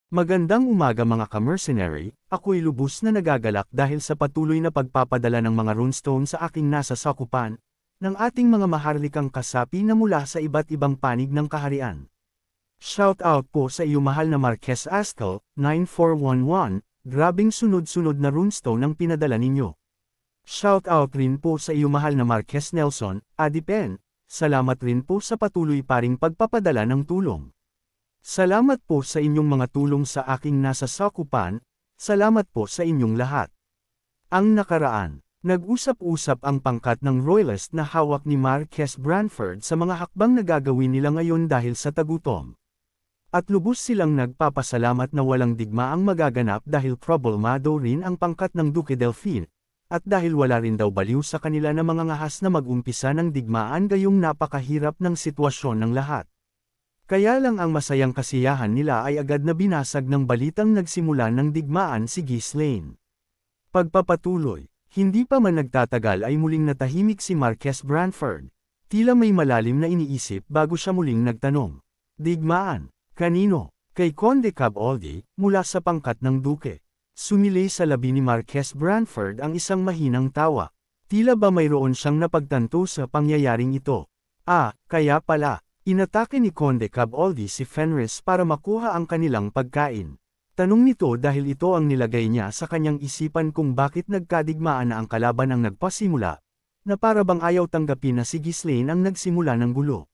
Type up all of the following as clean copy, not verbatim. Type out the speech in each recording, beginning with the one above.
Magandang umaga mga ka-mercenary, ako'y lubos na nagagalak dahil sa patuloy na pagpapadala ng mga runestone sa aking nasa sakupan, ng ating mga maharlikang kasapi na mula sa iba't ibang panig ng kaharian. Shout out po sa iyo mahal na Marquez Ascal, 9411, grabing sunod-sunod na runestone ang pinadala ninyo. Shout out rin po sa iyo mahal na Marquez Nelson, Adipen, salamat rin po sa patuloy pa ring pagpapadala ng tulong. Salamat po sa inyong mga tulong sa aking nasa sakupan, salamat po sa inyong lahat. Ang nakaraan, nag-usap-usap ang pangkat ng Royalist na hawak ni Marquez Branford sa mga hakbang na gagawin nila ngayon dahil sa tagutom. At lubos silang nagpapasalamat na walang digmaang magaganap dahil problemado rin ang pangkat ng Duque Delfin, at dahil wala rin daw baliw sa kanila na mga ngahas na mag-umpisa ng digmaan gayong napakahirap ng sitwasyon ng lahat. Kaya lang ang masayang kasiyahan nila ay agad na binasag ng balitang nagsimula ng digmaan si Ghislaine. Pagpapatuloy, hindi pa man nagtatagal ay muling natahimik si Marquez Branford. Tila may malalim na iniisip bago siya muling nagtanong. Digmaan, kanino? Kay Conde Caboldi, mula sa pangkat ng Duke. Sumilay sa labi ni Marquez Branford ang isang mahinang tawa. Tila ba mayroon siyang napagtanto sa pangyayaring ito? Kaya pala. Inatake ni Conde Caboldi si Fenris para makuha ang kanilang pagkain. Tanong nito dahil ito ang nilagay niya sa kanyang isipan kung bakit nagkadigmaan na ang kalaban ang nagpasimula, na para bang ayaw tanggapin na si Ghislaine ang nagsimula ng gulo.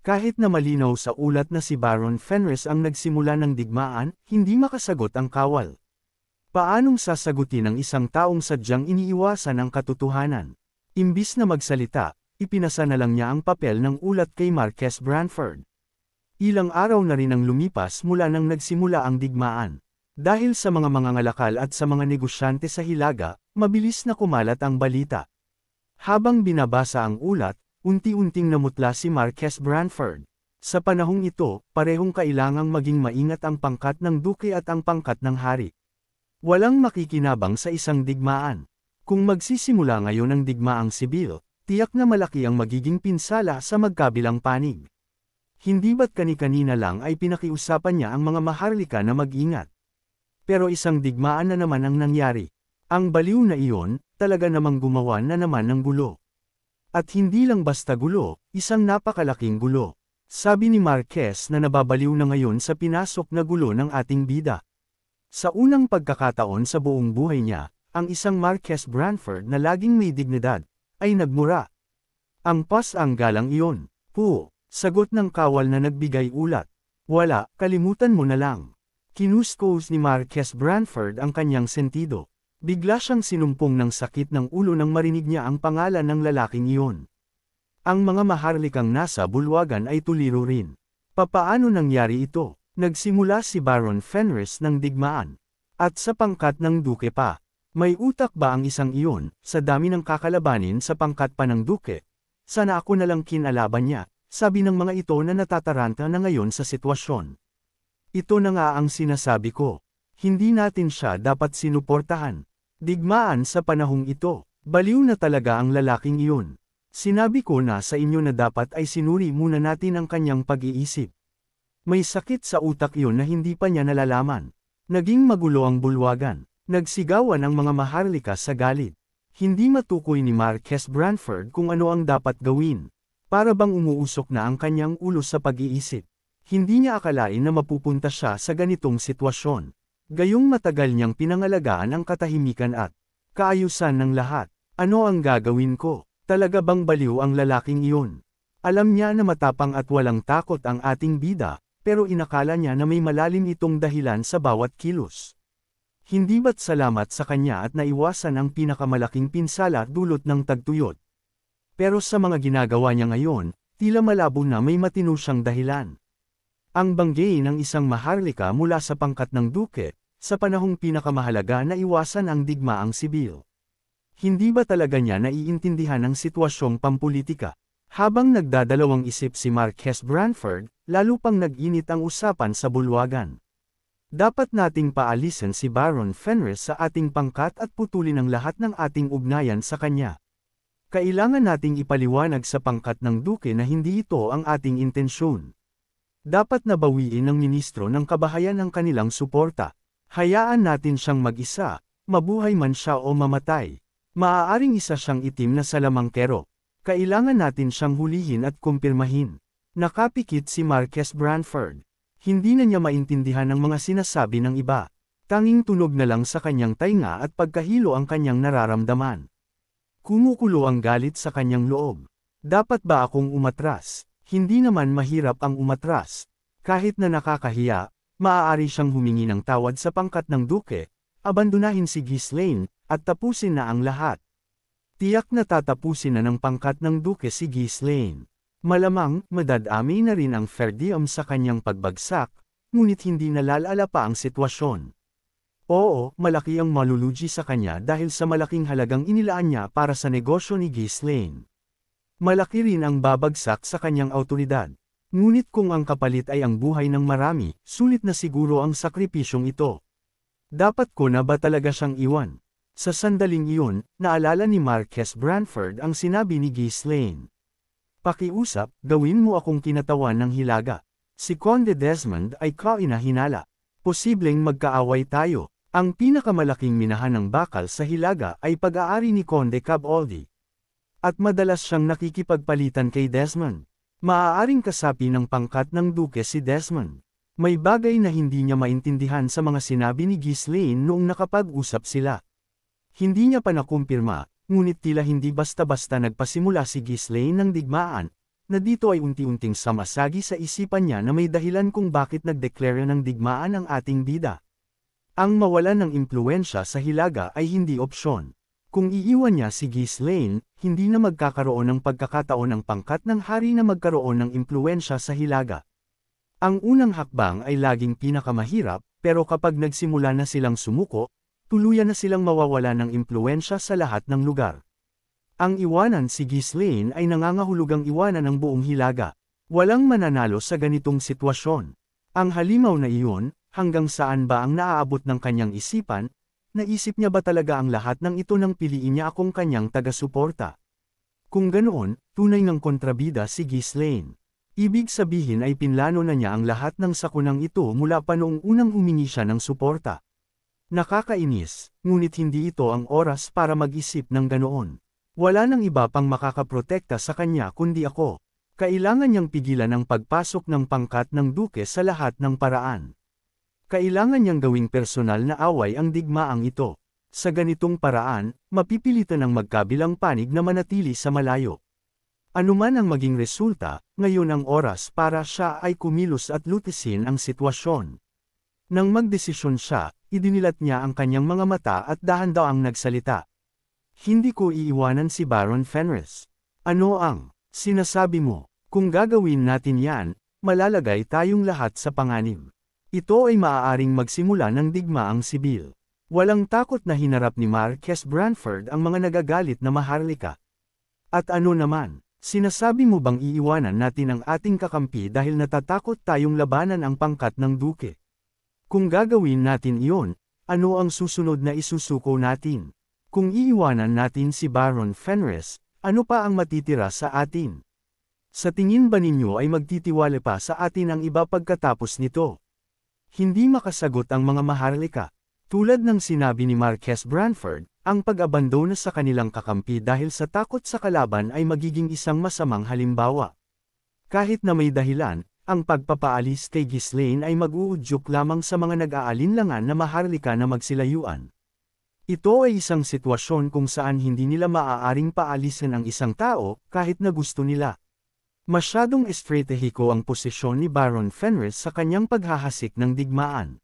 Kahit na malinaw sa ulat na si Baron Fenris ang nagsimula ng digmaan, hindi makasagot ang kawal. Paanong sasagutin ng isang taong sadyang iniiwasan ang katotohanan? Imbis na magsalita, ipinasa na lang niya ang papel ng ulat kay Marquez Branford. Ilang araw na rin ang lumipas mula nang nagsimula ang digmaan. Dahil sa mga mangangalakal at sa mga negosyante sa Hilaga, mabilis na kumalat ang balita. Habang binabasa ang ulat, unti-unting namutla si Marquez Branford. Sa panahong ito, parehong kailangang maging maingat ang pangkat ng Duke at ang pangkat ng Hari. Walang makikinabang sa isang digmaan. Kung magsisimula ngayon ang digmaang sibil, tiyak na malaki ang magiging pinsala sa magkabilang panig. Hindi ba't kani-kanina lang ay pinakiusapan niya ang mga maharlika na mag-ingat. Pero isang digmaan na naman ang nangyari. Ang baliw na iyon, talaga namang gumawa na naman ng gulo. At hindi lang basta gulo, isang napakalaking gulo. Sabi ni Marquez na nababaliw na ngayon sa pinasok na gulo ng ating bida. Sa unang pagkakataon sa buong buhay niya, ang isang Marquez Branford na laging may dignidad, ay nagmura. Ang ang galang iyon. Sagot ng kawal na nagbigay ulat. Wala, kalimutan mo na lang. Kinuskos ni Marquez Branford ang kanyang sentido. Bigla siyang sinumpong ng sakit ng ulo nang marinig niya ang pangalan ng lalaking iyon. Ang mga maharlikang nasa bulwagan ay tuliro rin. Papaano nangyari ito? Nagsimula si Baron Fenris ng digmaan. At sa pangkat ng Duke pa. May utak ba ang isang iyon, sa dami ng kakalabanin sa pangkat pa ng Duke? Sana ako na lang kinalaban niya, sabi ng mga ito na natataranta na ngayon sa sitwasyon. Ito na nga ang sinasabi ko. Hindi natin siya dapat sinuportahan. Digmaan sa panahong ito, baliw na talaga ang lalaking iyon. Sinabi ko na sa inyo na dapat ay sinuri muna natin ang kanyang pag-iisip. May sakit sa utak iyon na hindi pa niya nalalaman. Naging magulo ang bulwagan. Nagsigawan ang mga maharlika sa galit. Hindi matukoy ni Marquez Branford kung ano ang dapat gawin. Para bang umuusok na ang kanyang ulo sa pag-iisip. Hindi niya akalain na mapupunta siya sa ganitong sitwasyon. Gayong matagal niyang pinangalagaan ang katahimikan at kaayusan ng lahat. Ano ang gagawin ko? Talaga bang baliw ang lalaking iyon? Alam niya na matapang at walang takot ang ating bida, pero inakala niya na may malalim itong dahilan sa bawat kilos. Hindi ba't salamat sa kanya at naiwasan ang pinakamalaking pinsala dulot ng tagtuyot? Pero sa mga ginagawa niya ngayon, tila malabo na may matino siyang dahilan. Ang banggay ng isang maharlika mula sa pangkat ng Duke, sa panahong pinakamahalaga na iwasan ang digmaang sibil. Hindi ba talaga niya naiintindihan ang sitwasyong pampulitika? Habang nagdadalawang isip si Marquez Branford, lalo pang nag-init ang usapan sa bulwagan. Dapat nating paalisin si Baron Fenris sa ating pangkat at putulin ang lahat ng ating ugnayan sa kanya. Kailangan nating ipaliwanag sa pangkat ng Duke na hindi ito ang ating intensyon. Dapat na bawiin ng ministro ng kabahayan ang kanilang suporta. Hayaan natin siyang mag-isa, mabuhay man siya o mamatay. Maaaring isa siyang itim na salamangkero. Kailangan natin siyang hulihin at kumpirmahin. Nakapikit si Marques Branford. Hindi na niya maintindihan ang mga sinasabi ng iba. Tanging tunog na lang sa kanyang tainga at pagkahilo ang kanyang nararamdaman. Kumukulo ang galit sa kanyang loob. Dapat ba akong umatras? Hindi naman mahirap ang umatras. Kahit na nakakahiya, maaari siyang humingi ng tawad sa pangkat ng duke, abandonahin si Ghislaine, at tapusin na ang lahat. Tiyak na tatapusin na ng pangkat ng duke si Ghislaine. Malamang, madadami na rin ang fair diem sa kanyang pagbagsak, ngunit hindi nalalala pa ang sitwasyon. Oo, malaki ang malulugi sa kanya dahil sa malaking halagang inilaan niya para sa negosyo ni Ghislaine. Malaki rin ang babagsak sa kanyang awtoridad. Ngunit kung ang kapalit ay ang buhay ng marami, sulit na siguro ang sakripisyong ito. Dapat ko na ba talaga siyang iwan? Sa sandaling iyon, naalala ni Marques Branford ang sinabi ni Ghislaine. Pakiusap, gawin mo akong kinatawan ng hilaga. Si Conde Desmond ay kainahinala. Posibleng magkaaway tayo. Ang pinakamalaking minahan ng bakal sa hilaga ay pag-aari ni Conde Caboldi. At madalas siyang nakikipagpalitan kay Desmond. Maaaring kasapi ng pangkat ng duke si Desmond. May bagay na hindi niya maintindihan sa mga sinabi ni Ghislaine noong nakapag-usap sila. Hindi niya pa nakumpirma, ngunit tila hindi basta-basta nagpasimula si Ghislaine ng digmaan, na dito ay unti-unting samasagi sa isipan niya na may dahilan kung bakit nagdeklara ng digmaan ang ating bida. Ang mawalan ng impluwensya sa hilaga ay hindi opsyon. Kung iiwan niya si Ghislaine, hindi na magkakaroon ng pagkakataon ang pangkat ng hari na magkaroon ng impluwensya sa hilaga. Ang unang hakbang ay laging pinakamahirap, pero kapag nagsimula na silang sumuko, tuluyan na silang mawawala ng impluwensya sa lahat ng lugar. Ang iwanan si Ghislaine ay nangangahulugang iwanan ng buong hilaga. Walang mananalo sa ganitong sitwasyon. Ang halimaw na iyon, hanggang saan ba ang naaabot ng kanyang isipan? Naisip niya ba talaga ang lahat ng ito nang piliin niya akong kanyang taga-suporta? Kung ganoon, tunay ng kontrabida si Ghislaine. Ibig sabihin ay pinlano na niya ang lahat ng sakunang ito mula pa noong unang humingi siya ng suporta. Nakakainis, ngunit hindi ito ang oras para mag-isip ng ganoon. Wala nang iba pang makakaprotekta sa kanya kundi ako. Kailangan niyang pigilan ang pagpasok ng pangkat ng duke sa lahat ng paraan. Kailangan niyang gawing personal na away ang digmaang ito. Sa ganitong paraan, mapipilitan ang magkabilang panig na manatili sa malayo. Anuman ang maging resulta, ngayon ang oras para siya ay kumilos at lutisin ang sitwasyon. Nang magdesisyon siya, idinilat niya ang kanyang mga mata at dahan-daang nagsalita. Hindi ko iiwanan si Baron Fenris. Ano ang sinasabi mo? Kung gagawin natin yan, malalagay tayong lahat sa panganib. Ito ay maaaring magsimula ng digmaang sibil. Walang takot na hinarap ni Marques Branford ang mga nagagalit na maharlika. At ano naman, sinasabi mo bang iiwanan natin ang ating kakampi dahil natatakot tayong labanan ang pangkat ng duke? Kung gagawin natin iyon, ano ang susunod na isusuko natin? Kung iiwanan natin si Baron Fenris, ano pa ang matitira sa atin? Sa tingin ba ninyo ay magtitiwala pa sa atin ang iba pagkatapos nito? Hindi makasagot ang mga maharlika. Tulad ng sinabi ni Marques Branford, ang pag-abandona sa kanilang kakampi dahil sa takot sa kalaban ay magiging isang masamang halimbawa. Kahit na may dahilan, ang pagpapaalis kay Ghislaine ay mag-uudyok lamang sa mga nag-aalinlangan na maharlika na magsilayuan. Ito ay isang sitwasyon kung saan hindi nila maaaring paalisin ang isang tao kahit na gusto nila. Masyadong estratehiko ang posisyon ni Baron Fenris sa kanyang paghahasik ng digmaan.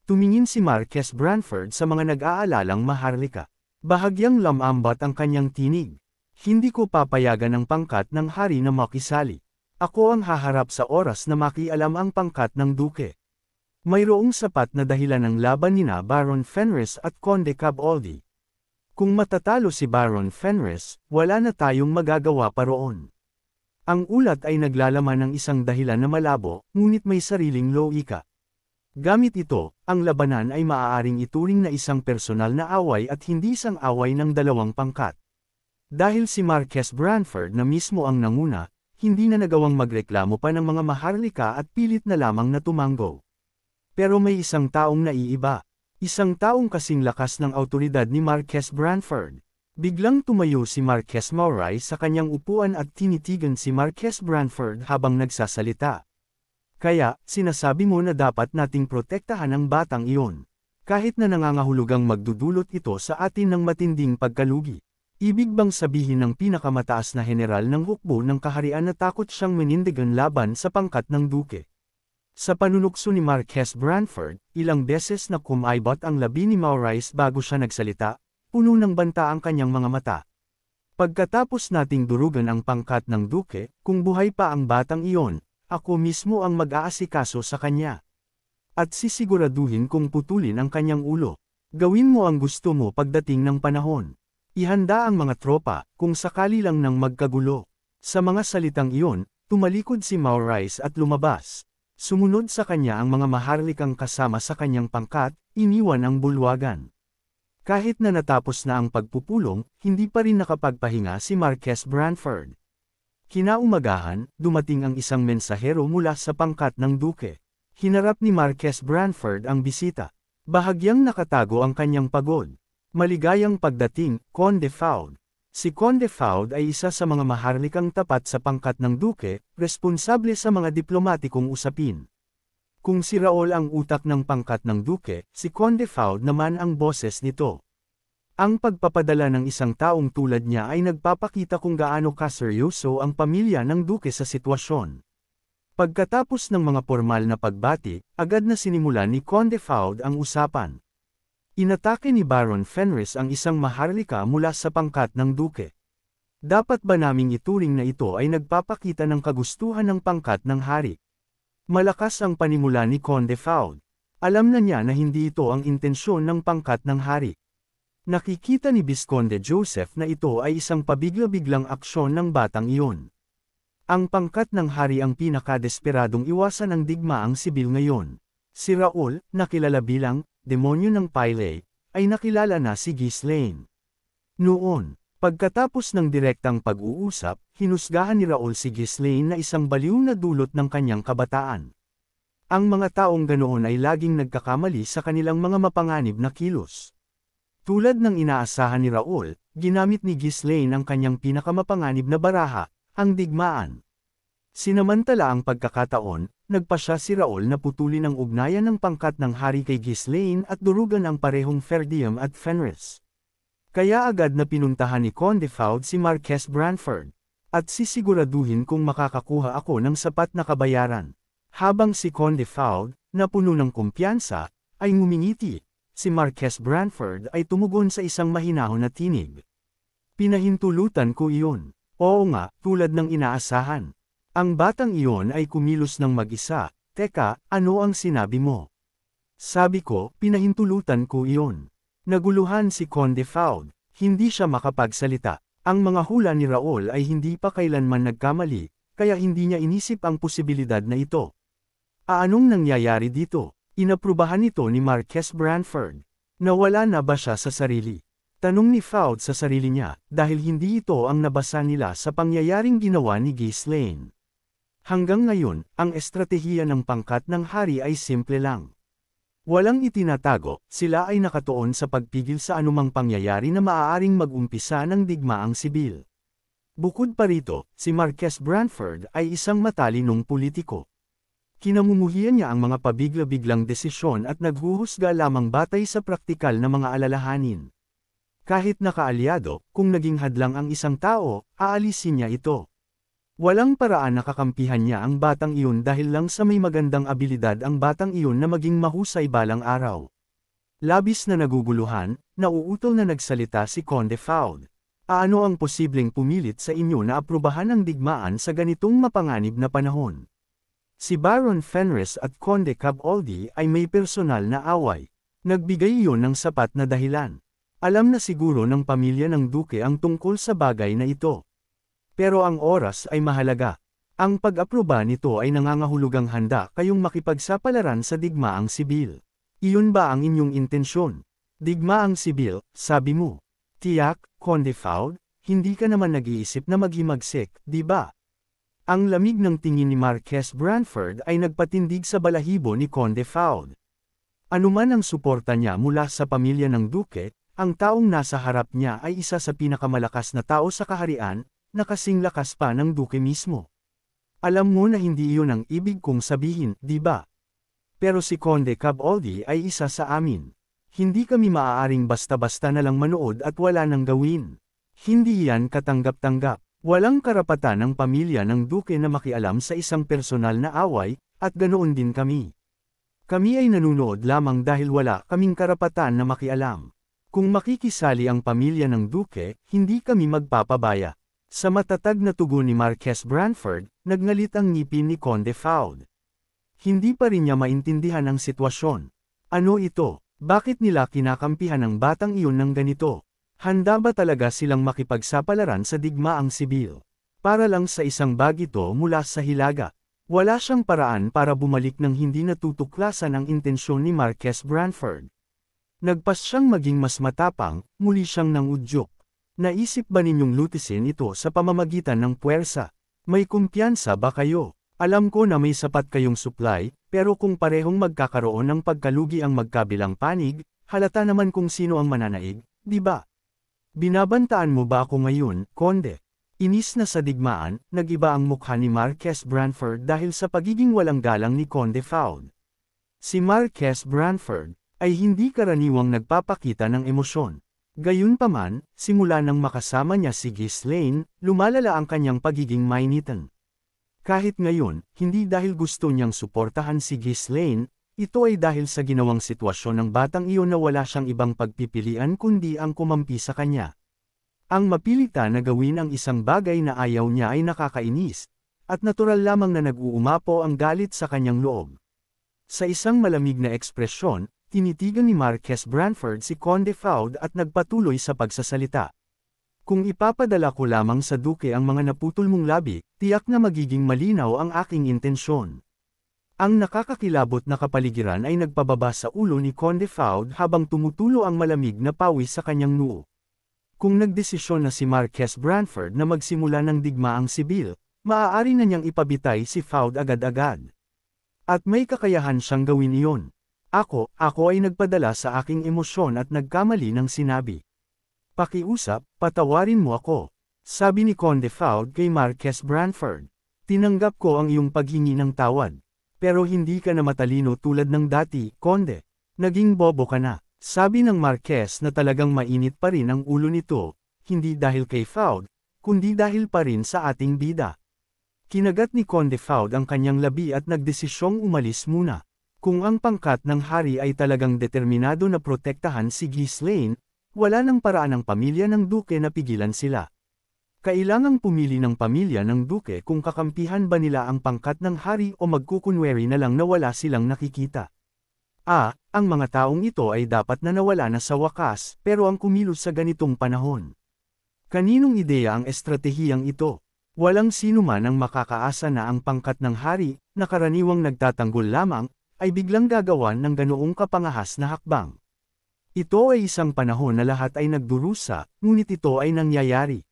Tumingin si Marques Branford sa mga nag-aalalang maharlika. Bahagyang lamambat ang kanyang tinig. Hindi ko papayagan ang pangkat ng hari na makisali. Ako ang haharap sa oras na makialam ang pangkat ng duke. Mayroong sapat na dahilan ng laban nina Baron Fenris at Conde Caboldi. Kung matatalo si Baron Fenris, wala na tayong magagawa pa roon. Ang ulat ay naglalaman ng isang dahilan na malabo, ngunit may sariling logika. Gamit ito, ang labanan ay maaaring ituring na isang personal na away at hindi isang away ng dalawang pangkat. Dahil si Marques Branford na mismo ang nanguna, hindi na nagawang magreklamo pa ng mga maharlika at pilit na lamang na tumango. Pero may isang taong naiiba. Isang taong kasing lakas ng awtoridad ni Marquess Branford. Biglang tumayo si Marquess Maury sa kanyang upuan at tinitigan si Marquess Branford habang nagsasalita. Kaya, sinasabi mo na dapat nating protektahan ang batang iyon. Kahit na nangangahulugang magdudulot ito sa atin ng matinding pagkalugi. Ibig bang sabihin ng pinakamataas na general ng hukbo ng kaharian na takot siyang manindigan laban sa pangkat ng duke? Sa panunukso ni Marquess Branford, ilang beses na kumaibot ang labi ni Maurice bago siya nagsalita, puno ng banta ang kanyang mga mata. Pagkatapos nating durugan ang pangkat ng duke, kung buhay pa ang batang iyon, ako mismo ang mag-aasikaso sa kanya. At sisiguraduhin kung putulin ang kanyang ulo. Gawin mo ang gusto mo pagdating ng panahon. Ihanda ang mga tropa, kung sakali lang nang magkagulo. Sa mga salitang iyon, tumalikod si Maurice at lumabas. Sumunod sa kanya ang mga maharlikang kasama sa kanyang pangkat, iniwan ang bulwagan. Kahit na natapos na ang pagpupulong, hindi pa rin nakapagpahinga si Marquess Branford. Kinaumagahan, dumating ang isang mensahero mula sa pangkat ng duke. Hinarap ni Marquess Branford ang bisita. Bahagyang nakatago ang kanyang pagod. Maligayang pagdating, Conde Faude. Si Conde Faude ay isa sa mga maharlikang tapat sa pangkat ng duke, responsable sa mga diplomatikong usapin. Kung si Raul ang utak ng pangkat ng duke, si Conde Faude naman ang boses nito. Ang pagpapadala ng isang taong tulad niya ay nagpapakita kung gaano kaseryoso ang pamilya ng duke sa sitwasyon. Pagkatapos ng mga formal na pagbati, agad na sinimulan ni Conde Faude ang usapan. Inatake ni Baron Fenris ang isang maharlika mula sa pangkat ng duke. Dapat ba naming ituring na ito ay nagpapakita ng kagustuhan ng pangkat ng hari? Malakas ang panimula ni Conde Faude. Alam na niya na hindi ito ang intensyon ng pangkat ng hari. Nakikita ni Visconde Joseph na ito ay isang pabigla-biglang aksyon ng batang iyon. Ang pangkat ng hari ang pinakadesperadong iwasan ng digmaang sibil ngayon. Si Raul, nakilala bilang demonyo ng Pyle, ay nakilala na si Ghislaine. Noon, pagkatapos ng direktang pag-uusap, hinusgahan ni Raul si Ghislaine na isang baliw na dulot ng kanyang kabataan. Ang mga taong ganoon ay laging nagkakamali sa kanilang mga mapanganib na kilos. Tulad ng inaasahan ni Raul, ginamit ni Ghislaine ang kanyang pinakamapanganib na baraha, ang digmaan. Sinamantala ang pagkakataon, nagpasya si Raul na putulin ang ugnayan ng pangkat ng hari kay Ghislaine at durugan ang parehong Ferdium at Fenris. Kaya agad na pinuntahan ni Conde Faude si Marquess Branford, at sisiguraduhin kung makakakuha ako ng sapat na kabayaran. Habang si Conde Faude, na puno ng kumpiyansa, ay ngumingiti, si Marquess Branford ay tumugon sa isang mahinahon na tinig. Pinahintulutan ko iyon. Oo nga, tulad ng inaasahan. Ang batang iyon ay kumilos ng mag-isa. Teka, ano ang sinabi mo? Sabi ko, pinahintulutan ko iyon. Naguluhan si Conde Faude, hindi siya makapagsalita. Ang mga hula ni Raul ay hindi pa kailanman nagkamali, kaya hindi niya inisip ang posibilidad na ito. Anong nangyayari dito? Inaprubahan ito ni Marquess Branford. Nawala na ba siya sa sarili? Tanong ni Faude sa sarili niya, dahil hindi ito ang nabasa nila sa pangyayaring ginawa ni Ghislaine. Hanggang ngayon, ang estratehiya ng pangkat ng hari ay simple lang. Walang itinatago, sila ay nakatuon sa pagpigil sa anumang pangyayari na maaaring mag-umpisa ng digmaang sibil. Bukod pa rito, si Marquess Branford ay isang matalinong politiko. Kinamumuhian niya ang mga pabigla-biglang desisyon at naghuhusga lamang batay sa praktikal na mga alalahanin. Kahit nakaalyado, kung naging hadlang ang isang tao, aalisin niya ito. Walang paraan na kakampihan niya ang batang iyon dahil lang sa may magandang abilidad ang batang iyon na maging mahusay balang araw. Labis na naguguluhan, nauutol na nagsalita si Conde Faude. Ano ang posibleng pumilit sa inyo na aprubahan ang digmaan sa ganitong mapanganib na panahon? Si Baron Fenris at Conde Caboldi ay may personal na away. Nagbigay iyon ng sapat na dahilan. Alam na siguro ng pamilya ng duke ang tungkol sa bagay na ito. Pero ang oras ay mahalaga. Ang pag-aproba nito ay nangangahulugang handa kayong makipagsapalaran sa digmaang sibil. Iyon ba ang inyong intensyon? Digmaang sibil, sabi mo. Tiyak, Conde Faude, hindi ka naman nag-iisip na maghimagsik, di ba? Ang lamig ng tingin ni Marquess Branford ay nagpatindig sa balahibo ni Conde Faud. Anuman ang suporta niya mula sa pamilya ng Duke, ang taong nasa harap niya ay isa sa pinakamalakas na tao sa kaharian, na kasing lakas pa ng Duke mismo. Alam mo na hindi iyon ang ibig kong sabihin, di ba? Pero si Conde Caboldi ay isa sa amin. Hindi kami maaaring basta-basta na lang manood at wala nang gawin. Hindi yan katanggap-tanggap. Walang karapatan ng pamilya ng Duke na makialam sa isang personal na away, at ganoon din kami. Kami ay nanunood lamang dahil wala kaming karapatan na makialam. Kung makikisali ang pamilya ng Duke, hindi kami magpapabaya. Sa matatag na tugon ni Marquess Branford, nagngalit ang ngipin ni Conde Faud. Hindi pa rin niya maintindihan ang sitwasyon. Ano ito? Bakit nila kinakampihan ang batang iyon ng ganito? Handa ba talaga silang makipagsapalaran sa digmaang sibil? Para lang sa isang bagito mula sa Hilaga. Wala siyang paraan para bumalik ng hindi natutuklasan ang intensyon ni Marquess Branford. Nagpas siyang maging mas matapang, muli siyang nangudyok. Naisip ba ninyong lutisin ito sa pamamagitan ng puwersa? May kumpiyansa ba kayo? Alam ko na may sapat kayong supply, pero kung parehong magkakaroon ng pagkalugi ang magkabilang panig, halata naman kung sino ang mananaig, di ba? Binabantaan mo ba ako ngayon, Conde? Inis na sa digmaan, nag-iba ang mukha ni Marquess Branford dahil sa pagiging walang galang ni Conde Faud. Si Marquess Branford ay hindi karaniwang nagpapakita ng emosyon. Gayunpaman, simula nang makasama niya si Ghislaine, lumalala ang kanyang pagiging mainitan. Kahit ngayon, hindi dahil gusto niyang suportahan si Ghislaine, ito ay dahil sa ginawang sitwasyon ng batang iyon na wala siyang ibang pagpipilian kundi ang kumampi sa kanya. Ang mapilita na gawin ang isang bagay na ayaw niya ay nakakainis, at natural lamang na nag-uumapaw ang galit sa kanyang loob. Sa isang malamig na ekspresyon, tinitigan ni Marquess Branford si Conde Faud at nagpatuloy sa pagsasalita. Kung ipapadala ko lamang sa Duke ang mga naputol mong labi, tiyak na magiging malinaw ang aking intensyon. Ang nakakakilabot na kapaligiran ay nagpababa sa ulo ni Conde Faud habang tumutulo ang malamig na pawis sa kanyang noo. Kung nagdesisyon na si Marquess Branford na magsimula ng digmaang sibil, maaari na niyang ipabitay si Faud agad-agad. At may kakayahan siyang gawin iyon. Ako ay nagpadala sa aking emosyon at nagkamali ng sinabi. Pakiusap, patawarin mo ako. Sabi ni Conde Faud kay Marquess Branford. Tinanggap ko ang iyong paghingi ng tawad. Pero hindi ka na matalino tulad ng dati, Conde. Naging bobo ka na. Sabi ng Marquess na talagang mainit pa rin ang ulo nito, hindi dahil kay Faud, kundi dahil pa rin sa ating bida. Kinagat ni Conde Faud ang kanyang labi at nagdesisyong umalis muna. Kung ang pangkat ng hari ay talagang determinado na protektahan si Ghislaine, wala nang paraan ang pamilya ng Duke na pigilan sila. Kailangang pumili ng pamilya ng Duke kung kakampihan ba nila ang pangkat ng hari o magkukunwari na lang na wala silang nakikita. Ang mga taong ito ay dapat na nawala na sa wakas, pero ang kumilos sa ganitong panahon. Kaninong ideya ang estratehiyang ito? Walang sino man ang makakaasa na ang pangkat ng hari, na karaniwang nagtatanggol lamang, ay biglang gagawan ng ganoong kapangahas na hakbang. Ito ay isang panahon na lahat ay nagdurusa, ngunit ito ay nangyayari.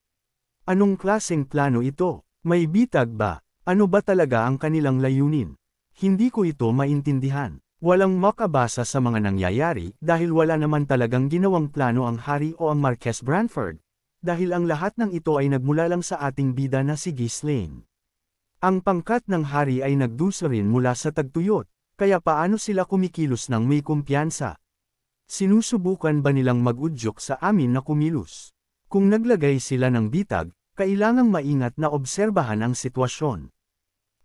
Anong klaseng plano ito? May bitag ba? Ano ba talaga ang kanilang layunin? Hindi ko ito maintindihan. Walang makabasa sa mga nangyayari dahil wala naman talagang ginawang plano ang hari o ang Marquess Branford, dahil ang lahat ng ito ay nagmula lang sa ating bida na si Ghislaine. Ang pangkat ng hari ay nagdusa rin mula sa tagtuyot, kaya paano sila kumikilos ng may kumpiyansa? Sinusubukan ba nilang mag-udyok sa amin na kumilos? Kung naglagay sila ng bitag, kailangang maingat na obserbahan ang sitwasyon.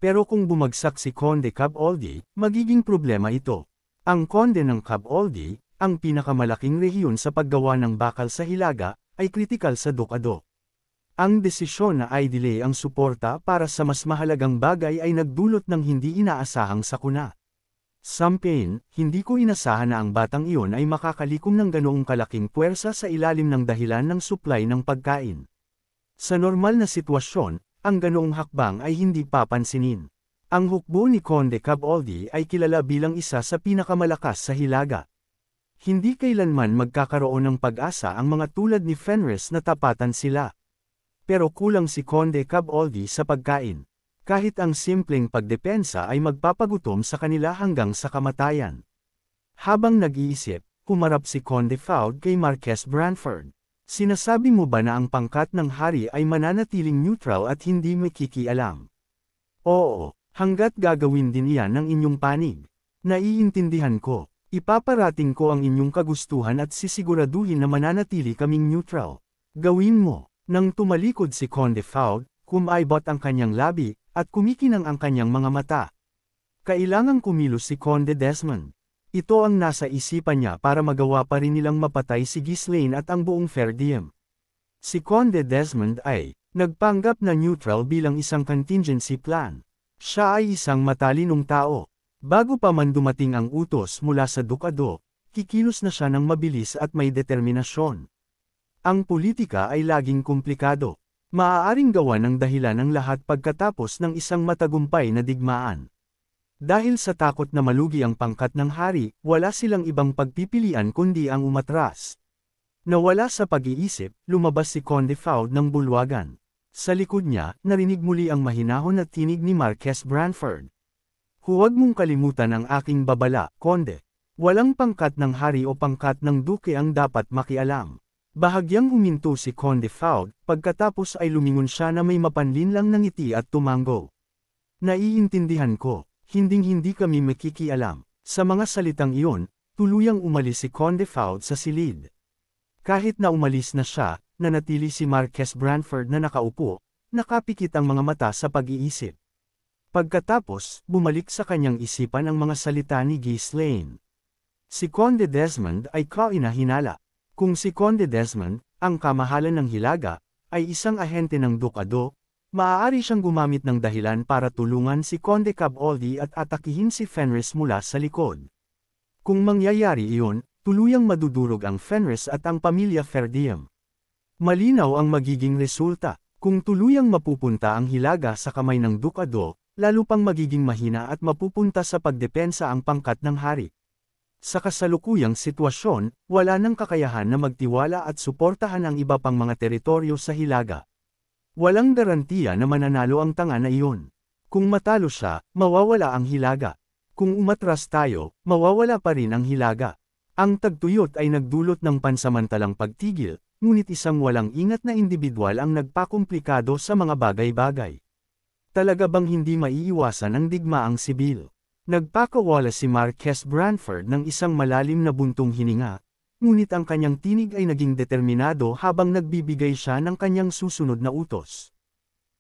Pero kung bumagsak si Conde Caboldi, magiging problema ito. Ang Conde ng Caboldi, ang pinakamalaking rehiyon sa paggawa ng bakal sa Hilaga, ay kritikal sa Ducado. Ang desisyon na i-delay ang suporta para sa mas mahalagang bagay ay nagdulot ng hindi inaasahang sakuna. Sampain, hindi ko inasahan na ang batang iyon ay makakalikom ng ganoong kalaking puwersa sa ilalim ng dahilan ng supply ng pagkain. Sa normal na sitwasyon, ang ganoong hakbang ay hindi papansinin. Ang hukbo ni Conde Caboldi ay kilala bilang isa sa pinakamalakas sa Hilaga. Hindi kailanman magkakaroon ng pag-asa ang mga tulad ni Fenris na tapatan sila. Pero kulang si Conde Caboldi sa pagkain. Kahit ang simpleng pagdepensa ay magpapagutom sa kanila hanggang sa kamatayan. Habang nag-iisip, humarap si Conde Faude kay Marquess Branford. Sinasabi mo ba na ang pangkat ng hari ay mananatiling neutral at hindi makikialam? Oo, hanggat gagawin din iyan ng inyong panig. Naiintindihan ko. Ipaparating ko ang inyong kagustuhan at sisiguraduhin na mananatili kaming neutral. Gawin mo. Nang tumalikod si Conde Faude, kumaibot ang kanyang labi, at kumikinang ang kanyang mga mata. Kailangang kumilos si Conde Desmond. Ito ang nasa isipan niya para magawa pa rin nilang mapatay si Ghislaine at ang buong Fair Diem. Si Conde Desmond ay nagpanggap na neutral bilang isang contingency plan. Siya ay isang matalinong tao. Bago pa man dumating ang utos mula sa Dukado, kikilos na siya ng mabilis at may determinasyon. Ang politika ay laging komplikado. Maaaring gawa ng dahilan ang lahat pagkatapos ng isang matagumpay na digmaan. Dahil sa takot na malugi ang pangkat ng hari, wala silang ibang pagpipilian kundi ang umatras. Nawala sa pag-iisip, lumabas si Conde Faude ng bulwagan. Sa likod niya, narinig muli ang mahinahon na tinig ni Marquess Branford. Huwag mong kalimutan ang aking babala, Conde. Walang pangkat ng hari o pangkat ng duke ang dapat makialam. Bahagyang huminto si Conde Faude, pagkatapos ay lumingon siya na may mapanlinlang na ngiti at tumango. Naiintindihan ko, hinding-hindi kami makikialam. Sa mga salitang iyon, tuluyang umalis si Conde Faude sa silid. Kahit na umalis na siya, nanatili si Marquess Branford na nakaupo, nakapikit ang mga mata sa pag-iisip. Pagkatapos, bumalik sa kanyang isipan ang mga salita ni Ghislaine. Si Conde Desmond ay kainahinala. Kung si Conde Desmond, ang kamahalan ng Hilaga, ay isang ahente ng Dukado, maaari siyang gumamit ng dahilan para tulungan si Conde Caboldi at atakihin si Fenris mula sa likod. Kung mangyayari iyon, tuluyang madudurog ang Fenris at ang pamilya Fair Diem. Malinaw ang magiging resulta. Kung tuluyang mapupunta ang Hilaga sa kamay ng Dukado, lalo pang magiging mahina at mapupunta sa pagdepensa ang pangkat ng hari. Sa kasalukuyang sitwasyon, wala nang kakayahan na magtiwala at suportahan ang iba pang mga teritoryo sa Hilaga. Walang garantiya na mananalo ang tanga na iyon. Kung matalo siya, mawawala ang Hilaga. Kung umatras tayo, mawawala pa rin ang Hilaga. Ang tagtuyot ay nagdulot ng pansamantalang pagtigil, ngunit isang walang ingat na individual ang nagpakomplikado sa mga bagay-bagay. Talaga bang hindi maiiwasan ang digmaang sibil? Nagpakawala si Marquess Branford ng isang malalim na buntong hininga, ngunit ang kanyang tinig ay naging determinado habang nagbibigay siya ng kanyang susunod na utos.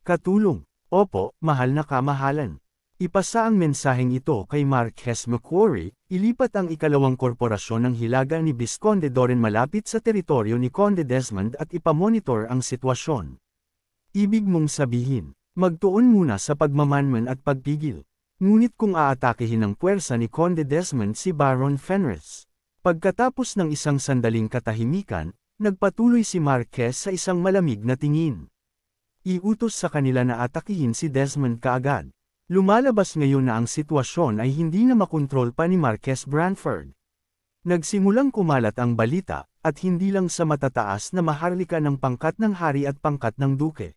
Katulong, opo, mahal na kamahalan. Ipasa ang mensaheng ito kay Marquess Macquarie, ilipat ang ikalawang korporasyon ng Hilaga ni Visconde Doren malapit sa teritoryo ni Conde Desmond at ipamonitor ang sitwasyon. Ibig mong sabihin, magtuon muna sa pagmamanman at pagpigil. Ngunit kung aatakihin ng puwersa ni Conde Desmond si Baron Fenris. Pagkatapos ng isang sandaling katahimikan, nagpatuloy si Marquess sa isang malamig na tingin. Iutos sa kanila na atakihin si Desmond kaagad. Lumalabas ngayon na ang sitwasyon ay hindi na makontrol pa ni Marquess Branford. Nagsimulang kumalat ang balita, at hindi lang sa matataas na maharlika ng pangkat ng hari at pangkat ng duke.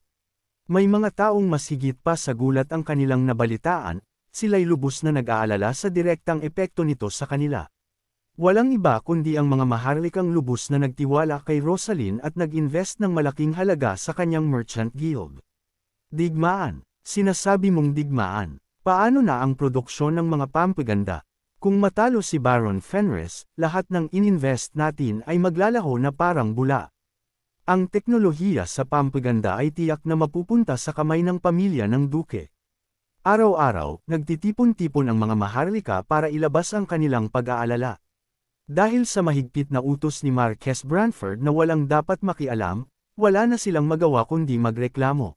May mga taong mas higit pa sa gulat ang kanilang nabalitaan, sila'y lubos na nag-aalala sa direktang epekto nito sa kanila. Walang iba kundi ang mga maharlikang lubos na nagtiwala kay Rosaline at nag-invest ng malaking halaga sa kanyang merchant guild. Digmaan. Sinasabi mong digmaan. Paano na ang produksyon ng mga pampaganda? Kung matalo si Baron Fenris, lahat ng ininvest natin ay maglalaho na parang bula. Ang teknolohiya sa pampaganda ay tiyak na mapupunta sa kamay ng pamilya ng duke. Araw-araw, nagtitipon-tipon ang mga maharlika para ilabas ang kanilang pag-aalala. Dahil sa mahigpit na utos ni Marquess Branford na walang dapat makialam, wala na silang magawa kundi magreklamo.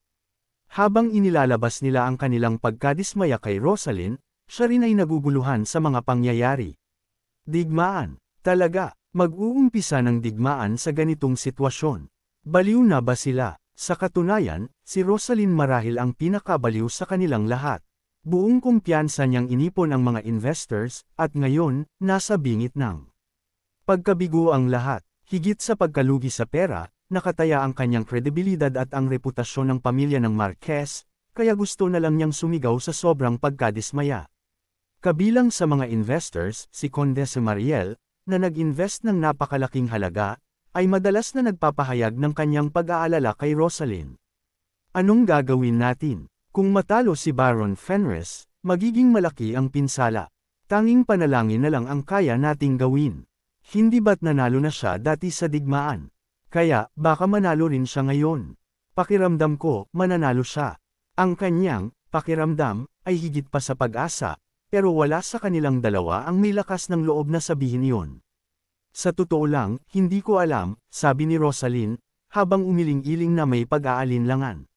Habang inilalabas nila ang kanilang pagkadismaya kay Rosaline, siya rin ay naguguluhan sa mga pangyayari. Digmaan. Talaga, mag-uumpisa ng digmaan sa ganitong sitwasyon. Baliw na ba sila? Sa katunayan, si Rosaline marahil ang pinakabaliw sa kanilang lahat. Buong kumpiyansa niyang inipon ang mga investors, at ngayon, nasa bingit ng pagkabigo ang lahat. Higit sa pagkalugi sa pera, nakataya ang kanyang kredibilidad at ang reputasyon ng pamilya ng Marquess, kaya gusto na lang niyang sumigaw sa sobrang pagkadismaya. Kabilang sa mga investors, si Conde Mariel, na nag-invest ng napakalaking halaga, ay madalas na nagpapahayag ng kanyang pag-aalala kay Rosalyn. Anong gagawin natin? Kung matalo si Baron Fenris, magiging malaki ang pinsala. Tanging panalangin na lang ang kaya nating gawin. Hindi ba't nanalo na siya dati sa digmaan? Kaya, baka manalo rin siya ngayon. Pakiramdam ko, mananalo siya. Ang kanyang pakiramdam ay higit pa sa pag-asa, pero wala sa kanilang dalawa ang may lakas ng loob na sabihin iyon. Sa totoo lang, hindi ko alam, sabi ni Rosalyn, habang umiling-iling na may pag-aalinlangan.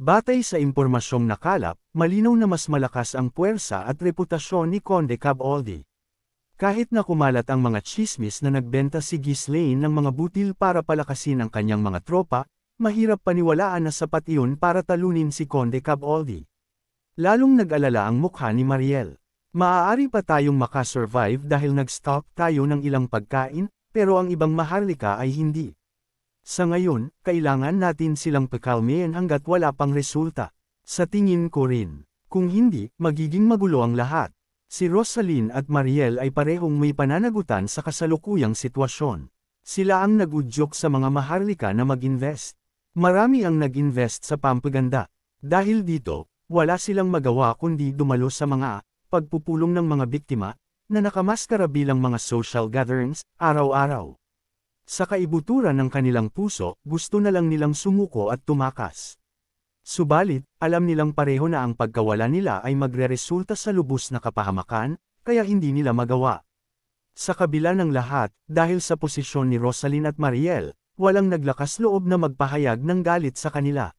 Batay sa impormasyong nakalap, malinaw na mas malakas ang puwersa at reputasyon ni Conde Caboldi. Kahit na kumalat ang mga tsismis na nagbenta si Ghislaine ng mga butil para palakasin ang kanyang mga tropa, mahirap paniwalaan na sapat iyon para talunin si Conde Caboldi. Lalong nag-alala ang mukha ni Mariel. Maaari pa tayong makasurvive dahil nag-stock tayo ng ilang pagkain, pero ang ibang maharlika ay hindi. Sa ngayon, kailangan natin silang pakalmayan hanggat wala pang resulta. Sa tingin ko rin. Kung hindi, magiging magulo ang lahat. Si Rosalyn at Mariel ay parehong may pananagutan sa kasalukuyang sitwasyon. Sila ang nag-udyok sa mga maharlika na mag-invest. Marami ang nag-invest sa pampaganda. Dahil dito, wala silang magawa kundi dumalo sa mga pagpupulong ng mga biktima na nakamaskara bilang mga social gatherings, araw-araw. Sa kaibuturan ng kanilang puso, gusto na lang nilang sumuko at tumakas. Subalit, alam nilang pareho na ang pagkawala nila ay magreresulta sa lubos na kapahamakan, kaya hindi nila magawa. Sa kabila ng lahat, dahil sa posisyon ni Rosalyn at Mariel, walang naglakas loob na magpahayag ng galit sa kanila.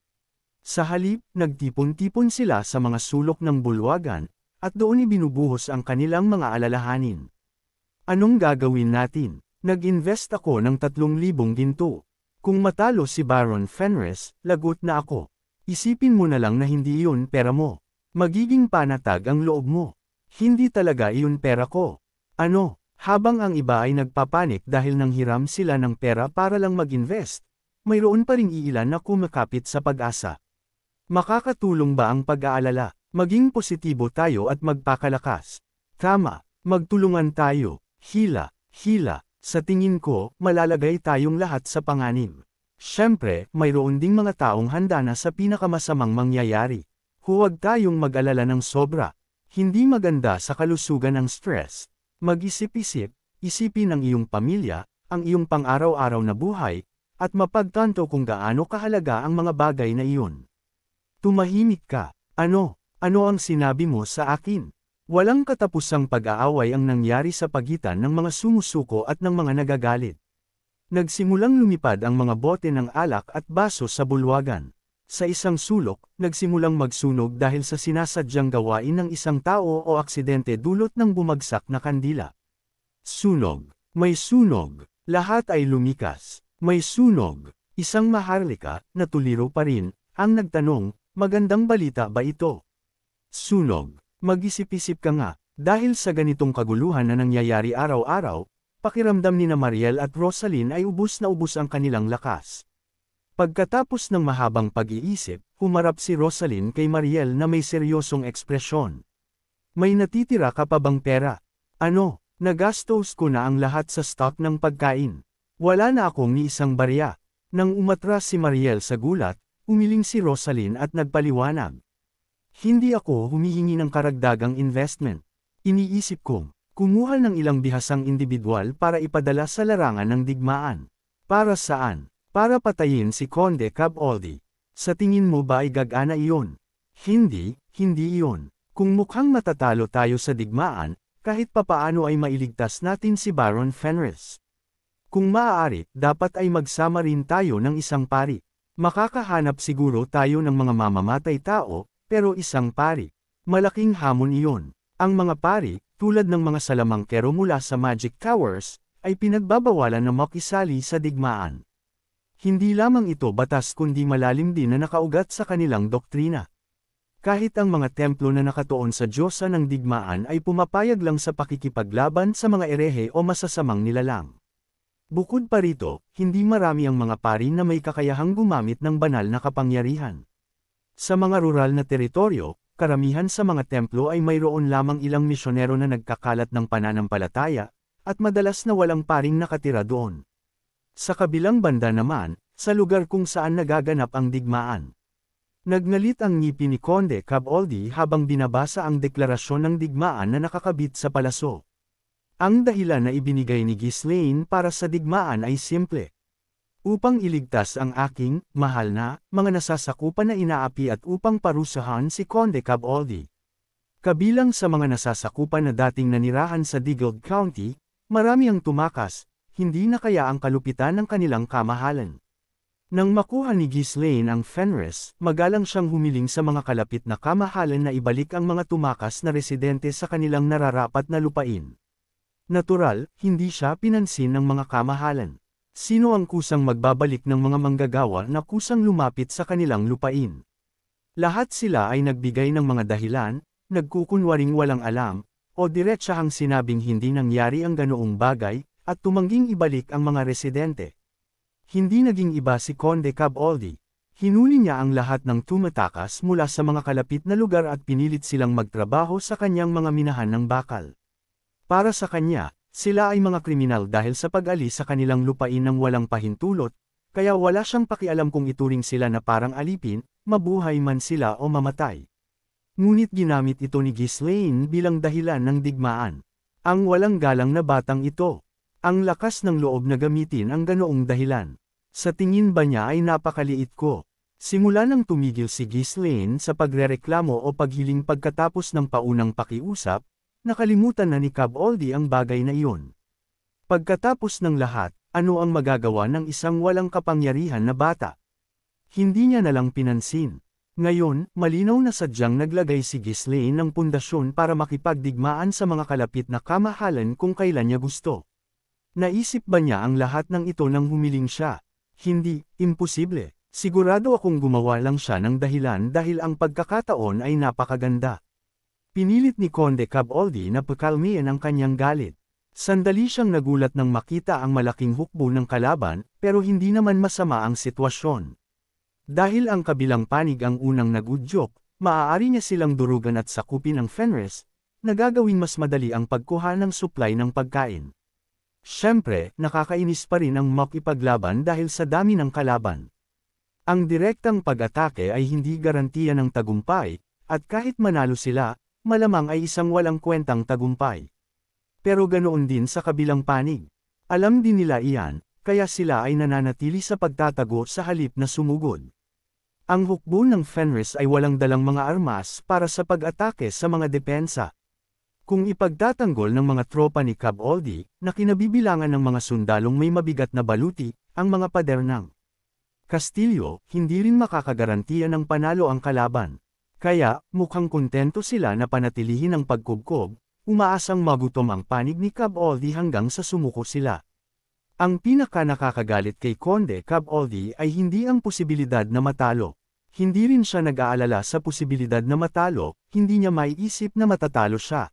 Sa halip, nagtipon-tipon sila sa mga sulok ng bulwagan, at doon ibinubuhos ang kanilang mga alalahanin. Anong gagawin natin? Nag-invest ako ng 3,000 ginto. Kung matalo si Baron Fenris, lagot na ako. Isipin mo na lang na hindi iyon pera mo. Magiging panatag ang loob mo. Hindi talaga iyon pera ko. Ano, habang ang iba ay nagpapanik dahil nanghiram sila ng pera para lang mag-invest, mayroon pa ring iilan na kumakapit sa pag-asa. Makakatulong ba ang pag-aalala? Maging positibo tayo at magpakalakas. Tama, magtulungan tayo. Hila, hila. Sa tingin ko, malalagay tayong lahat sa panganib. Siyempre, mayroon ding mga taong handa na sa pinakamasamang mangyayari. Huwag tayong mag-alala ng sobra. Hindi maganda sa kalusugan ang stress. Mag-isip-isip, isipin ang iyong pamilya, ang iyong pang-araw-araw na buhay, at mapagtanto kung gaano kahalaga ang mga bagay na iyon. Tumahimik ka. Ano ang sinabi mo sa akin? Walang katapusang pag-aaway ang nangyari sa pagitan ng mga sumusuko at ng mga nagagalit. Nagsimulang lumipad ang mga bote ng alak at baso sa bulwagan. Sa isang sulok, nagsimulang magsunog dahil sa sinasadyang gawain ng isang tao o aksidente dulot ng bumagsak na kandila. Sunog. May sunog. Lahat ay lumikas. May sunog. Isang maharlika, na tuliro pa rin, ang nagtanong, magandang balita ba ito? Sunog. Mag-isip-isip ka nga, dahil sa ganitong kaguluhan na nangyayari araw-araw, pakiramdam ni Mariel at Rosalyn ay ubos na ubos ang kanilang lakas. Pagkatapos ng mahabang pag-iisip, humarap si Rosalyn kay Mariel na may seryosong ekspresyon. May natitira ka pa bang pera? Ano, nagastos ko na ang lahat sa stock ng pagkain. Wala na akong ni isang barya. Nang umatras si Mariel sa gulat, umiling si Rosalyn at nagpaliwanag. Hindi ako humihingi ng karagdagang investment. Iniisip kong, kumuha ng ilang bihasang individual para ipadala sa larangan ng digmaan. Para saan? Para patayin si Conde Caboldi. Sa tingin mo ba ay gagana iyon? Hindi iyon. Kung mukhang matatalo tayo sa digmaan, kahit papaano ay mailigtas natin si Baron Fenris. Kung maaari, dapat ay magsama rin tayo ng isang pari. Makakahanap siguro tayo ng mga mamamatay tao, pero isang pari. Malaking hamon iyon. Ang mga pari, tulad ng mga salamangkero mula sa Magic Towers, ay pinagbabawalan na makisali sa digmaan. Hindi lamang ito batas kundi malalim din na nakaugat sa kanilang doktrina. Kahit ang mga templo na nakatuon sa Diyosa ng digmaan ay pumapayag lang sa pakikipaglaban sa mga erehe o masasamang nilalang. Bukod pa rito, hindi marami ang mga pari na may kakayahang gumamit ng banal na kapangyarihan. Sa mga rural na teritoryo, karamihan sa mga templo ay mayroon lamang ilang misyonero na nagkakalat ng pananampalataya, at madalas na walang paring nakatira doon. Sa kabilang banda naman, sa lugar kung saan nagaganap ang digmaan. Nagngalit ang ngipin ni Conde Caboldi habang binabasa ang deklarasyon ng digmaan na nakakabit sa palaso. Ang dahilan na ibinigay ni Ghislaine para sa digmaan ay simple. Upang iligtas ang aking, mahal na, mga nasasakupan na inaapi at upang parusahan si Conde Caboldi. Kabilang sa mga nasasakupan na dating nanirahan sa Digald County, marami ang tumakas, hindi na kaya ang kalupitan ng kanilang kamahalan. Nang makuha ni Ghislaine ang Fenris, magalang siyang humiling sa mga kalapit na kamahalan na ibalik ang mga tumakas na residente sa kanilang nararapat na lupain. Natural, hindi siya pinansin ng mga kamahalan. Sino ang kusang magbabalik ng mga manggagawa na kusang lumapit sa kanilang lupain? Lahat sila ay nagbigay ng mga dahilan, nagkukunwaring walang alam, o diretsahang sinabing hindi nangyari ang ganoong bagay, at tumangging ibalik ang mga residente. Hindi naging iba si Conde Caboldi. Hinuli niya ang lahat ng tumatakas mula sa mga kalapit na lugar at pinilit silang magtrabaho sa kanyang mga minahan ng bakal. Para sa kanya, sila ay mga kriminal dahil sa pag-alis sa kanilang lupain ng walang pahintulot, kaya wala siyang pakialam kung ituring sila na parang alipin, mabuhay man sila o mamatay. Ngunit ginamit ito ni Ghislaine bilang dahilan ng digmaan. Ang walang galang na batang ito. Ang lakas ng loob na gamitin ang ganoong dahilan. Sa tingin ba niya ay napakaliit ko? Simula nang tumigil si Ghislaine sa pagrereklamo o paghiling pagkatapos ng paunang pakiusap, nakalimutan na ni Caboldi ang bagay na iyon. Pagkatapos ng lahat, ano ang magagawa ng isang walang kapangyarihan na bata? Hindi niya nalang pinansin. Ngayon, malinaw na sadyang naglagay si Ghislaine ng pundasyon para makipagdigmaan sa mga kalapit na kamahalan kung kailan niya gusto. Naisip ba niya ang lahat ng ito nang humiling siya? Hindi, imposible. Sigurado akong gumawa lang siya ng dahilan dahil ang pagkakataon ay napakaganda. Pinilit ni Conde Caboldi na pakalmihan ang kanyang galit. Sandali siyang nagulat nang makita ang malaking hukbo ng kalaban, pero hindi naman masama ang sitwasyon. Dahil ang kabilang panig ang unang nagudyok, maaari niya silang durugan at sakupin ang Fenris, na gagawing mas madali ang pagkuha ng supply ng pagkain. Siyempre, nakakainis pa rin ang makipaglaban dahil sa dami ng kalaban. Ang direktang pag-atake ay hindi garantiya ng tagumpay, at kahit manalo sila, malamang ay isang walang kwentang tagumpay. Pero ganoon din sa kabilang panig. Alam din nila iyan, kaya sila ay nananatili sa pagtatago sa halip na sumugod. Ang hukbo ng Fenris ay walang dalang mga armas para sa pag-atake sa mga depensa. Kung ipagtatanggol ng mga tropa ni Caboldi, na kinabibilangan ng mga sundalong may mabigat na baluti, ang mga pader ng Kastilyo, hindi rin makakagarantiya ng panalo ang kalaban. Kaya, mukhang kontento sila na panatilihin ang pagkubkob, umaasang magutom ang panig ni Caboldi hanggang sa sumuko sila. Ang pinaka-nakakagalit kay Conde Caboldi ay hindi ang posibilidad na matalo. Hindi rin siya nag-aalala sa posibilidad na matalo, hindi niya maiisip na matatalo siya.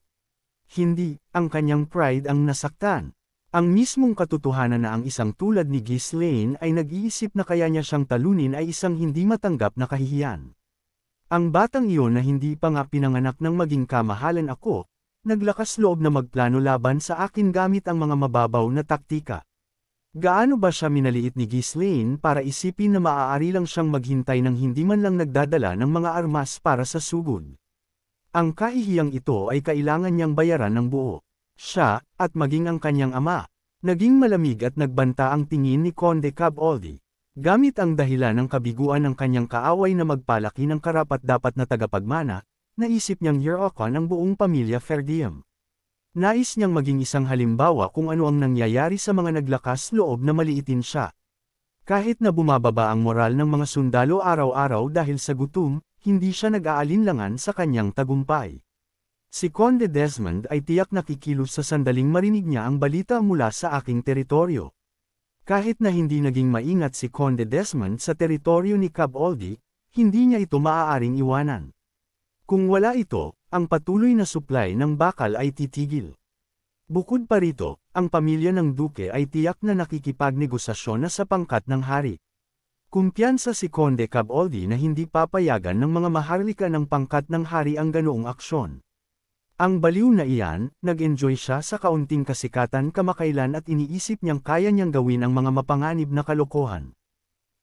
Hindi, ang kanyang pride ang nasaktan. Ang mismong katotohanan na ang isang tulad ni Ghislaine ay nag-iisip na kaya niya siyang talunin ay isang hindi matanggap na kahihiyan. Ang batang iyon na hindi pa nga pinanganak ng maging kamahalan ako, naglakas loob na magplano laban sa akin gamit ang mga mababaw na taktika. Gaano ba siya minaliit ni Ghislaine para isipin na maaari lang siyang maghintay ng hindi man lang nagdadala ng mga armas para sa sugod? Ang kahihiyang ito ay kailangan niyang bayaran ng buo. Siya, at maging ang kanyang ama, naging malamig at nagbanta ang tingin ni Conde Caboldi. Gamit ang dahilan ng kabiguan ng kanyang kaaway na magpalaki ng karapat-dapat na tagapagmana, naisip niyang hirakan ang buong pamilya Ferdium. Nais niyang maging isang halimbawa kung ano ang nangyayari sa mga naglakas loob na maliitin siya. Kahit na bumababa ang moral ng mga sundalo araw-araw dahil sa gutom, hindi siya nag-aalinlangan sa kanyang tagumpay. Si Conde Desmond ay tiyak nakikilos sa sandaling marinig niya ang balita mula sa aking teritoryo. Kahit na hindi naging maingat si Conde Desmond sa teritoryo ni Caboldi, hindi niya ito maaaring iwanan. Kung wala ito, ang patuloy na supply ng bakal ay titigil. Bukod pa rito, ang pamilya ng Duke ay tiyak na nakikipagnegosasyon na sa pangkat ng hari. Kumpiyansa si Conde Caboldi na hindi papayagan ng mga maharlika ng pangkat ng hari ang ganoong aksyon. Ang baliw na iyan, nag-enjoy siya sa kaunting kasikatan kamakailan at iniisip niyang kaya niyang gawin ang mga mapanganib na kalokohan.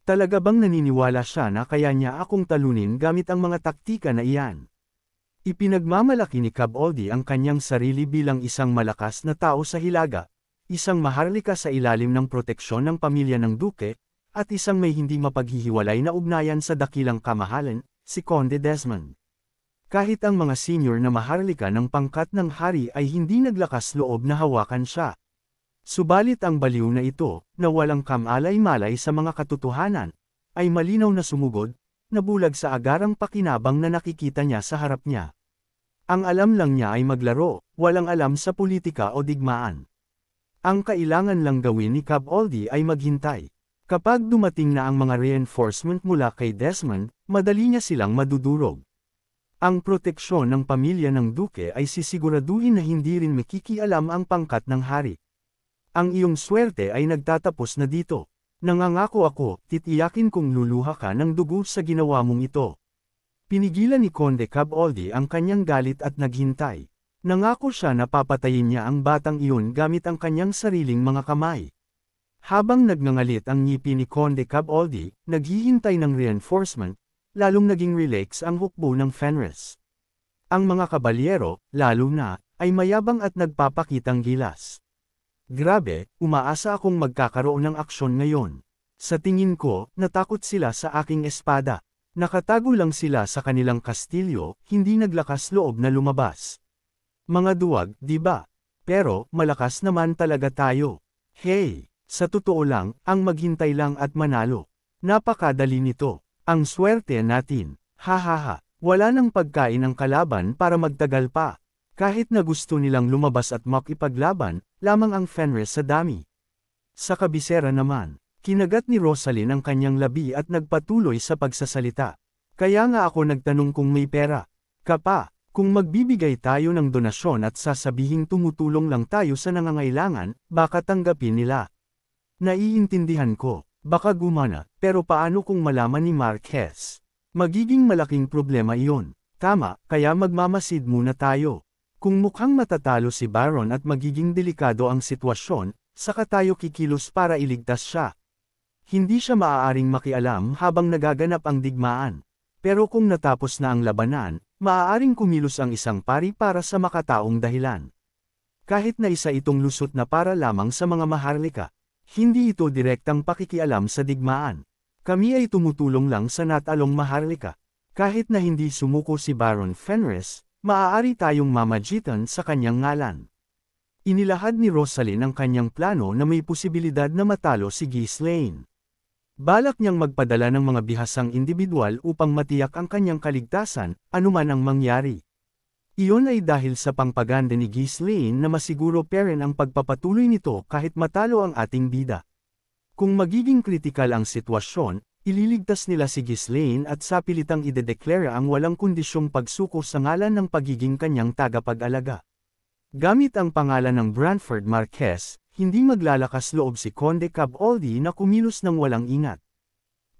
Talaga bang naniniwala siya na kaya niya akong talunin gamit ang mga taktika na iyan? Ipinagmamalaki ni Caboldi ang kanyang sarili bilang isang malakas na tao sa hilaga, isang maharlika sa ilalim ng proteksyon ng pamilya ng duke, at isang may hindi mapaghihiwalay na ugnayan sa dakilang kamahalan, si Conde Desmond. Kahit ang mga senior na maharlika ng pangkat ng hari ay hindi naglakas loob na hawakan siya. Subalit ang baliw na ito, na walang kamalay-malay sa mga katotohanan, ay malinaw na sumugod, nabulag sa agarang pakinabang na nakikita niya sa harap niya. Ang alam lang niya ay maglaro, walang alam sa politika o digmaan. Ang kailangan lang gawin ni Caboldi ay maghintay. Kapag dumating na ang mga reinforcement mula kay Desmond, madali niya silang madudurog. Ang proteksyon ng pamilya ng duke ay sisiguraduhin na hindi rin makikialam ang pangkat ng hari. Ang iyong swerte ay nagtatapos na dito. Nangangako ako, titiyakin kong luluha ka ng dugo sa ginawa mong ito. Pinigilan ni Conde Caboldi ang kanyang galit at naghintay. Nangako siya na papatayin niya ang batang iyon gamit ang kanyang sariling mga kamay. Habang nagngangalit ang ngipi ni Conde Caboldi, naghihintay ng reinforcement, lalong naging relax ang hukbo ng Fenris. Ang mga kabalyero, lalo na, ay mayabang at nagpapakitang gilas. Grabe, umaasa akong magkakaroon ng aksyon ngayon. Sa tingin ko, natakot sila sa aking espada. Nakatago lang sila sa kanilang kastilyo, hindi naglakas loob na lumabas. Mga duwag, di ba? Pero, malakas naman talaga tayo. Hey! Sa totoo lang, ang maghintay lang at manalo. Napakadali nito. Ang swerte natin. Hahaha. Wala nang pagkain ang kalaban para magtagal pa. Kahit na gusto nilang lumabas at makipaglaban, lamang ang Fenris sa dami. Sa kabisera naman, kinagat ni Rosaline ang kanyang labi at nagpatuloy sa pagsasalita. Kaya nga ako nagtanong kung may pera. Kapa, kung magbibigay tayo ng donasyon at sasabihing tumutulong lang tayo sa nangangailangan, baka tanggapin nila. Naiintindihan ko, baka gumana, pero paano kung malaman ni Marquez? Magiging malaking problema iyon. Tama, kaya magmamasid muna tayo. Kung mukhang matatalo si Baron at magiging delikado ang sitwasyon, saka tayo kikilos para iligtas siya. Hindi siya maaaring makialam habang nagaganap ang digmaan. Pero kung natapos na ang labanan, maaaring kumilos ang isang pari para sa makataong dahilan. Kahit na isa itong lusot na para lamang sa mga maharlika. Hindi ito direktang pakikialam sa digmaan. Kami ay tumutulong lang sa natalong maharlika. Kahit na hindi sumuko si Baron Fenris, maaari tayong mamagitan sa kanyang ngalan. Inilahad ni Rosaline ang kanyang plano na may posibilidad na matalo si Ghislaine. Balak niyang magpadala ng mga bihasang individual upang matiyak ang kanyang kaligtasan, anuman ang mangyari. Iyon ay dahil sa pangpaganda ni Ghislaine na masiguro pa rin ang pagpapatuloy nito kahit matalo ang ating bida. Kung magiging kritikal ang sitwasyon, ililigtas nila si Ghislaine at sapilitang idedeklara ang walang kondisyong pagsuko sa ngalan ng pagiging kanyang tagapag-alaga. Gamit ang pangalan ng Branford Marquez, hindi maglalakas loob si Conde Caboldi na kumilos ng walang ingat.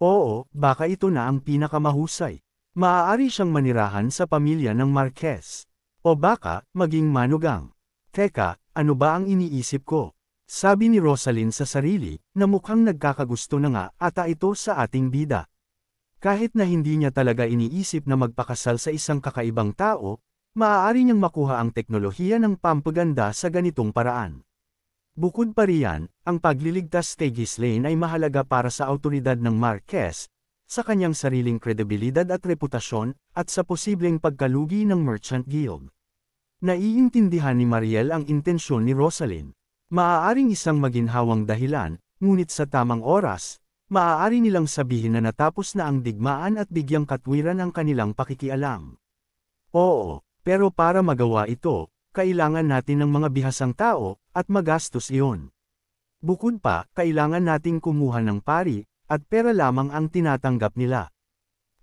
Oo, baka ito na ang pinakamahusay. Maaari siyang manirahan sa pamilya ng Marquez. O baka, maging manugang. Teka, ano ba ang iniisip ko? Sabi ni Rosaline sa sarili, na mukhang nagkakagusto na nga ata ito sa ating bida. Kahit na hindi niya talaga iniisip na magpakasal sa isang kakaibang tao, maaari niyang makuha ang teknolohiya ng pampaganda sa ganitong paraan. Bukod pa riyan, ang pagliligtas kay Ghislaine ay mahalaga para sa awtoridad ng Marquez, sa kanyang sariling kredibilidad at reputasyon, at sa posibleng pagkalugi ng Merchant Guild. Naiintindihan ni Mariel ang intensyon ni Rosaline. Maaaring isang maginhawang dahilan, ngunit sa tamang oras, maaari nilang sabihin na natapos na ang digmaan at bigyang katwiran ang kanilang pakikialam. Oo, pero para magawa ito, kailangan natin ng mga bihasang tao, at magastos iyon. Bukod pa, kailangan nating kumuha ng pari, at pera lamang ang tinatanggap nila.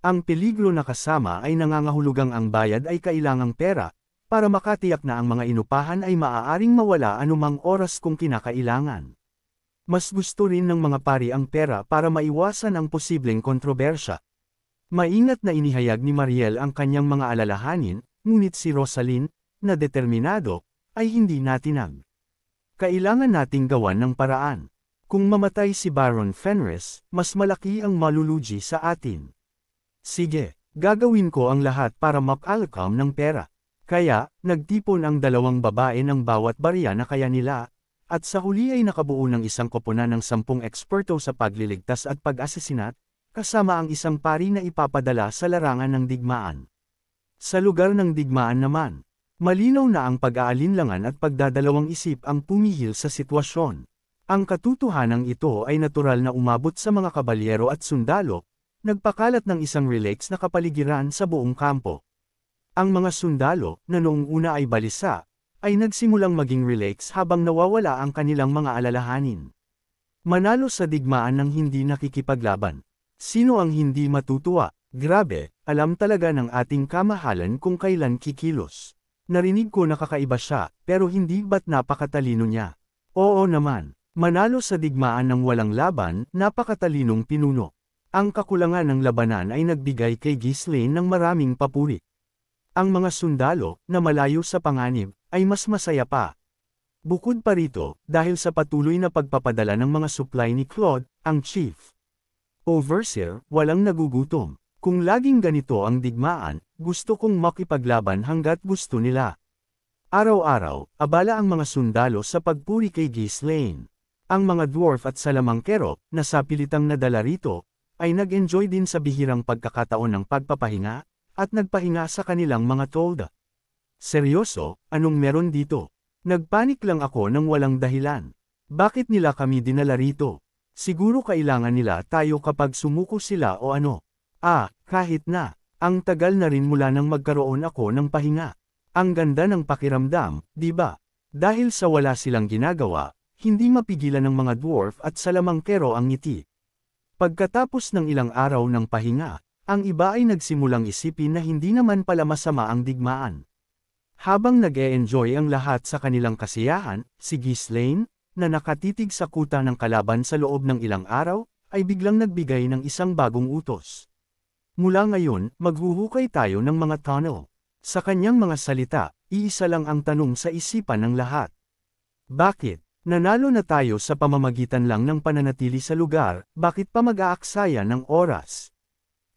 Ang peligro na kasama ay nangangahulugang ang bayad ay kailangang pera, para makatiyak na ang mga inupahan ay maaaring mawala anumang oras kung kinakailangan. Mas gusto rin ng mga pari ang pera para maiwasan ang posibleng kontrobersya. Maingat na inihayag ni Mariel ang kanyang mga alalahanin, ngunit si Rosaline, na determinado, ay hindi natinag. Kailangan nating gawan ng paraan. Kung mamatay si Baron Fenris, mas malaki ang malulugi sa atin. Sige, gagawin ko ang lahat para makalakam ng pera. Kaya, nagtipon ang dalawang babae ng bawat barya na kaya nila, at sa huli ay nakabuo ng isang koponan ng 10 eksperto sa pagliligtas at pag-asesinat, kasama ang isang pari na ipapadala sa larangan ng digmaan. Sa lugar ng digmaan naman, malinaw na ang pag-aalinlangan at pagdadalawang isip ang pumihil sa sitwasyon. Ang katotohanan ito ay natural na umabot sa mga kabalyero at sundalo, nagpakalat ng isang relax na kapaligiran sa buong kampo. Ang mga sundalo, na noong una ay balisa, ay nagsimulang maging relax habang nawawala ang kanilang mga alalahanin. Manalo sa digmaan ng hindi nakikipaglaban. Sino ang hindi matutuwa? Grabe, alam talaga ng ating kamahalan kung kailan kikilos. Narinig ko na kakaiba siya, pero hindi ba't napakatalino niya? Oo naman, manalo sa digmaan ng walang laban, napakatalinong pinuno. Ang kakulangan ng labanan ay nagbigay kay Ghislaine ng maraming papuri. Ang mga sundalo, na malayo sa panganib, ay mas masaya pa. Bukod pa rito, dahil sa patuloy na pagpapadala ng mga supply ni Claude, ang chief overseer, walang nagugutom. Kung laging ganito ang digmaan, gusto kong makipaglaban hanggat gusto nila. Araw-araw, abala ang mga sundalo sa pagpuri kay Ghislaine. Ang mga dwarf at salamangkero, na sapilitang nadala rito, ay nag-enjoy din sa bihirang pagkakataon ng pagpapahinga, at nagpahinga sa kanilang mga tolda. Seryoso, anong meron dito? Nagpanik lang ako nang walang dahilan. Bakit nila kami dinala rito? Siguro kailangan nila tayo kapag sumuko sila o ano? Kahit na. Ang tagal na rin mula nang magkaroon ako ng pahinga. Ang ganda ng pakiramdam, di ba? Dahil sa wala silang ginagawa, hindi mapigilan ng mga dwarf at salamangkero ang ngiti. Pagkatapos ng ilang araw ng pahinga, ang iba ay nagsimulang isipin na hindi naman pala masama ang digmaan. Habang nag-e-enjoy ang lahat sa kanilang kasiyahan, si Ghislaine, na nakatitig sa kuta ng kalaban sa loob ng ilang araw, ay biglang nagbigay ng isang bagong utos. Mula ngayon, maghuhukay tayo ng mga tunnel. Sa kanyang mga salita, iisa lang ang tanong sa isipan ng lahat. Bakit? Nanalo na tayo sa pamamagitan lang ng pananatili sa lugar, bakit pa mag-aaksaya ng oras?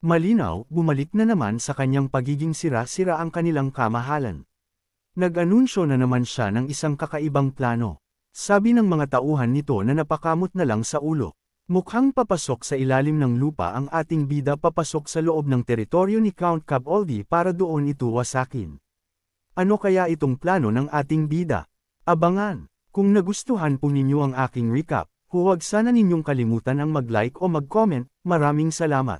Malinaw, bumalik na naman sa kanyang pagiging sira-sira ang kanilang kamahalan. Nag-anunsyo na naman siya ng isang kakaibang plano. Sabi ng mga tauhan nito na napakamot na lang sa ulo. Mukhang papasok sa ilalim ng lupa ang ating bida papasok sa loob ng teritoryo ni Count Caboldi para doon ito wasakin. Ano kaya itong plano ng ating bida? Abangan! Kung nagustuhan po ninyo ang aking recap, huwag sana ninyong kalimutan ang mag-like o mag-comment. Maraming salamat.